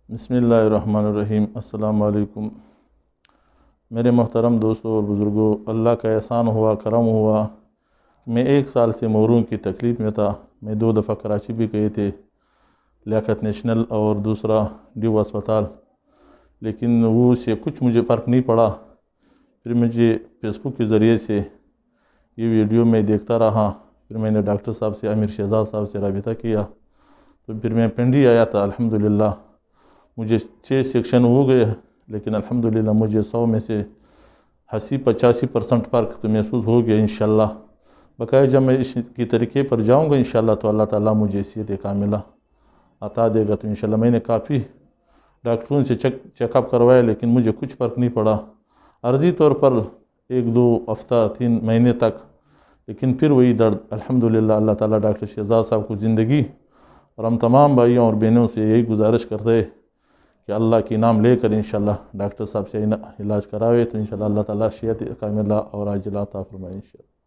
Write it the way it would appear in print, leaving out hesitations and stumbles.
بسم اللہ الرحمن الرحیم۔ السلام علیکم میرے محترم دوستوں اور بزرگوں، اللہ کا احسان ہوا، کرم ہوا۔ میں 1 سال سے موروں کی تکلیف میں تھا۔ میں 2 دفعہ کراچی بھی گئے تھے، لیاقت نیشنل اور دوسرا ڈیو اسپتال، لیکن وہ سے کچھ مجھے فرق نہیں پڑا۔ پھر مجھے فیس بک کے ذریعے سے یہ ویڈیو میں دیکھتا رہا۔ پھر میں نے ڈاکٹر صاحب سے، امیر شہزاد صاحب سے رابطہ کیا، تو پھر میں پنڈی آیا تھا۔ الحمدللہ مجھے 6 سیکشن ہو گئے، لیکن الحمدللہ مجھے 100 میں سے 80-85% فرق تو محسوس ہو گیا انشاءاللہ۔ بقایا جب میں اس کی طریقے پر جاؤں گا انشاءاللہ تو اللہ تعالیٰ مجھے صحت کاملہ عطا دے گا۔ تو انشاءاللہ میں نے کافی ڈاکٹروں سے چیک اپ کروایا، لیکن مجھے کچھ فرق نہیں پڑا، عرضی طور پر 1-2 ہفتہ 3 مہینے تک، لیکن پھر وہی درد۔ الحمدللہ اللہ تعالیٰ ڈاکٹر شہزاد صاحب کو زندگی، اور ہم تمام بھائیوں اور بہنوں سے یہی گزارش کرتے ہیں کہ اللہ کی نام لے کر انشاءاللہ ڈاکٹر صاحب سے علاج کراوے، تو انشاءاللہ اللہ تعالیٰ صحت کاملہ اور عاجلہ عطا فرمائے انشاءاللہ۔